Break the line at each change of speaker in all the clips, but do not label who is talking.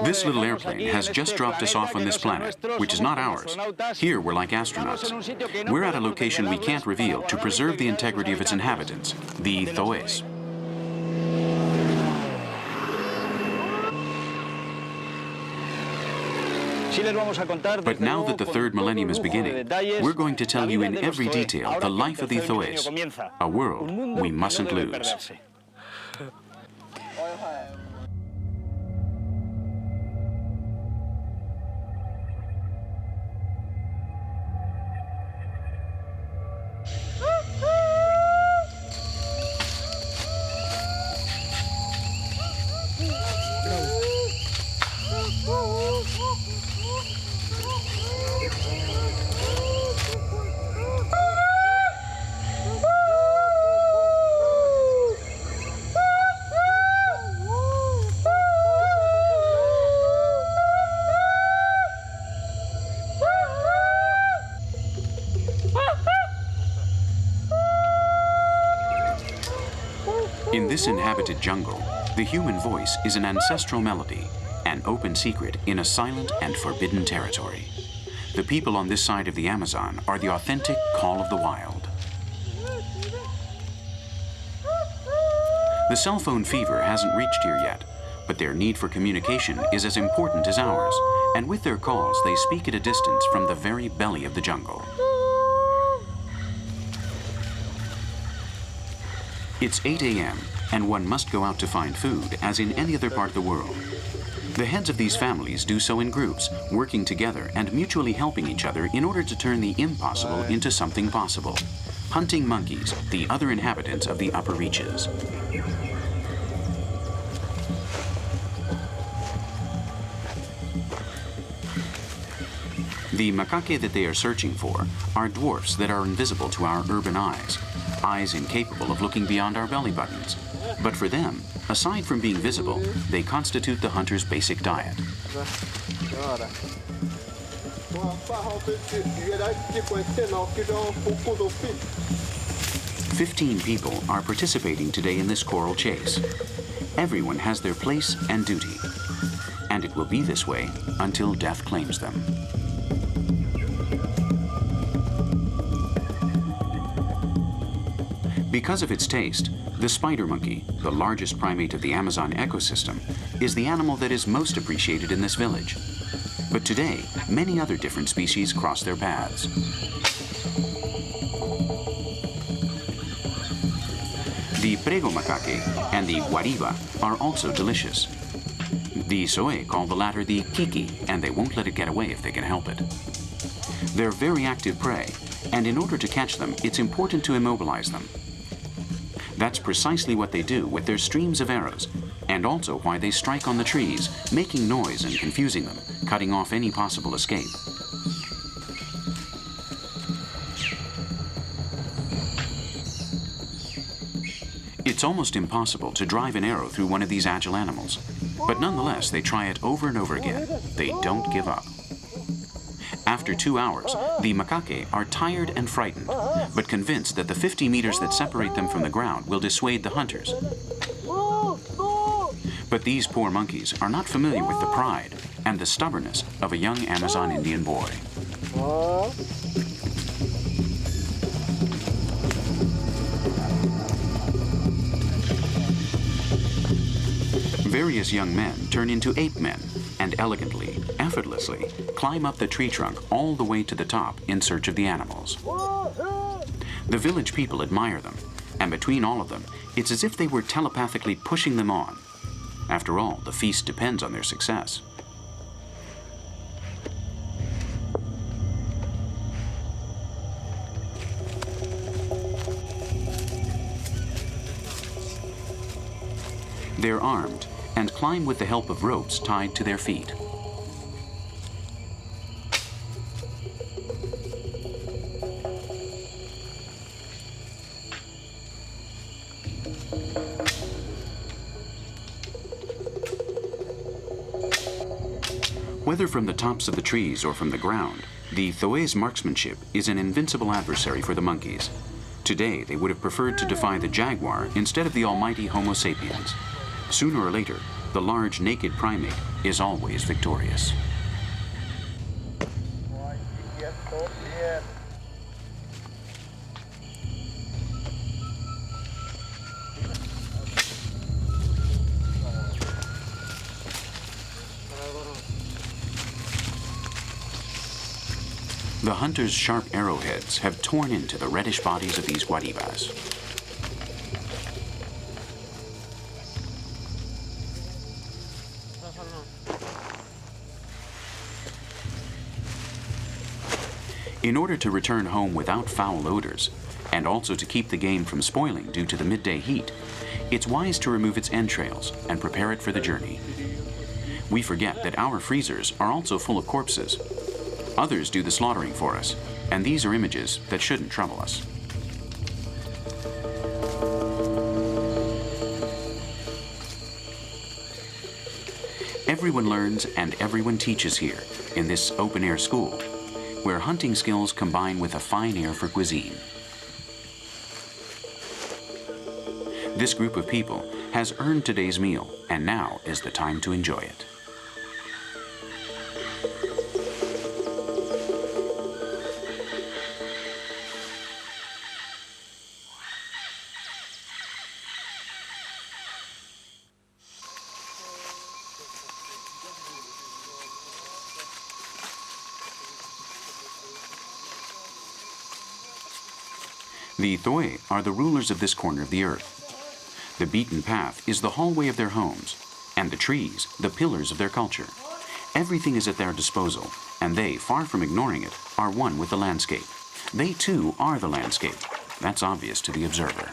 This little airplane has just dropped us off on this planet, which is not ours. Here we're like astronauts. We're at a location we can't reveal to preserve the integrity of its inhabitants, the Thoes. But now that the third millennium is beginning, we're going to tell you in every detail the life of the Thoes, a world we mustn't lose. In this inhabited jungle, the human voice is an ancestral melody, an open secret in a silent and forbidden territory. The people on this side of the Amazon are the authentic call of the wild. The cell phone fever hasn't reached here yet, but their need for communication is as important as ours, and with their calls they speak at a distance from the very belly of the jungle. It's 8 a.m., and one must go out to find food, as in any other part of the world. The heads of these families do so in groups, working together and mutually helping each other in order to turn the impossible into something possible. Hunting monkeys, the other inhabitants of the upper reaches. The macaque that they are searching for are dwarfs that are invisible to our urban eyes, eyes incapable of looking beyond our belly buttons. But for them, aside from being visible, they constitute the hunter's basic diet. 15 people are participating today in this coral chase. Everyone has their place and duty, and it will be this way until death claims them. Because of its taste, the spider monkey, the largest primate of the Amazon ecosystem, is the animal that is most appreciated in this village. But today, many other different species cross their paths. The prego macaque and the guariba are also delicious. The Soe call the latter the kiki, and they won't let it get away if they can help it. They're very active prey, and in order to catch them, it's important to immobilize them. That's precisely what they do with their streams of arrows, and also why they strike on the trees, making noise and confusing them, cutting off any possible escape. It's almost impossible to drive an arrow through one of these agile animals, but nonetheless they try it over and over again. They don't give up. After 2 hours, the macaque are tired and frightened, but convinced that the 50 meters that separate them from the ground will dissuade the hunters. But these poor monkeys are not familiar with the pride and the stubbornness of a young Amazon Indian boy. Various young men turn into ape men and elegantly, effortlessly, climb up the tree trunk all the way to the top in search of the animals. The village people admire them, and between all of them, it's as if they were telepathically pushing them on. After all, the feast depends on their success. They're armed and climb with the help of ropes tied to their feet. Whether from the tops of the trees or from the ground, the Thoe's marksmanship is an invincible adversary for the monkeys. Today, they would have preferred to defy the jaguar instead of the almighty Homo sapiens. Sooner or later, the large naked primate is always victorious. The hunter's sharp arrowheads have torn into the reddish bodies of these guaribas. In order to return home without foul odors, and also to keep the game from spoiling due to the midday heat, it's wise to remove its entrails and prepare it for the journey. We forget that our freezers are also full of corpses. Others do the slaughtering for us, and these are images that shouldn't trouble us. Everyone learns and everyone teaches here in this open-air school, where hunting skills combine with a fine ear for cuisine. This group of people has earned today's meal, and now is the time to enjoy it. The Thoe are the rulers of this corner of the earth. The beaten path is the hallway of their homes, and the trees, the pillars of their culture. Everything is at their disposal, and they, far from ignoring it, are one with the landscape. They too are the landscape. That's obvious to the observer.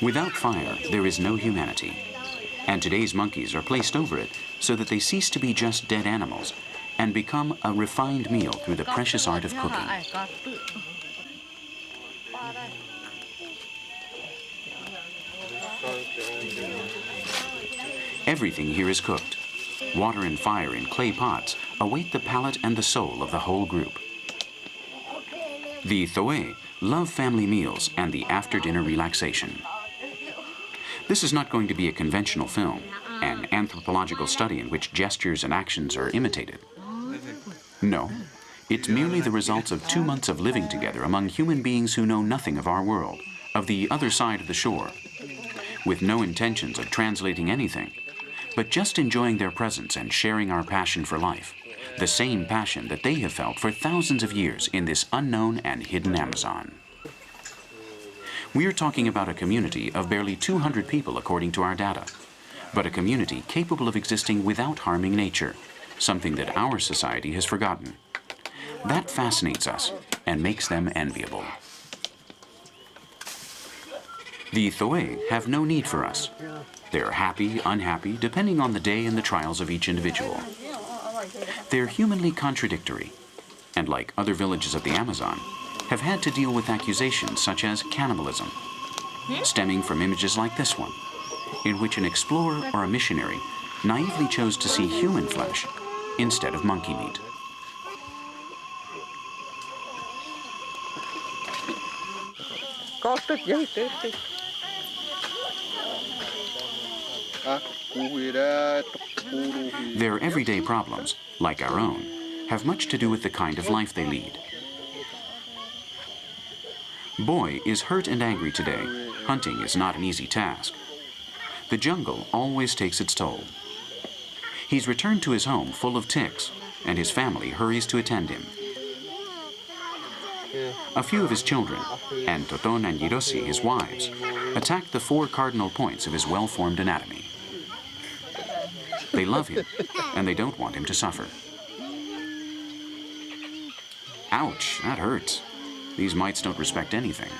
Without fire, there is no humanity. And today's monkeys are placed over it so that they cease to be just dead animals and become a refined meal through the precious art of cooking. Everything here is cooked. Water and fire in clay pots await the palate and the soul of the whole group. The Thoe love family meals and the after-dinner relaxation. This is not going to be a conventional film, an anthropological study in which gestures and actions are imitated. No, it's merely the results of 2 months of living together among human beings who know nothing of our world, of the other side of the shore, with no intentions of translating anything, but just enjoying their presence and sharing our passion for life, the same passion that they have felt for thousands of years in this unknown and hidden Amazon. We are talking about a community of barely 200 people according to our data, but a community capable of existing without harming nature, something that our society has forgotten. That fascinates us and makes them enviable. The Thoe have no need for us. They're happy, unhappy, depending on the day and the trials of each individual. They're humanly contradictory, and like other villages of the Amazon, have had to deal with accusations such as cannibalism, stemming from images like this one, in which an explorer or a missionary naively chose to see human flesh instead of monkey meat. Their everyday problems, like our own, have much to do with the kind of life they lead. Boy is hurt and angry today. Hunting is not an easy task. The jungle always takes its toll. He's returned to his home full of ticks, and his family hurries to attend him. A few of his children, and Toton and Yirosi, his wives, attack the 4 cardinal points of his well-formed anatomy. They love him, and they don't want him to suffer. Ouch, that hurts. These mites don't respect anything.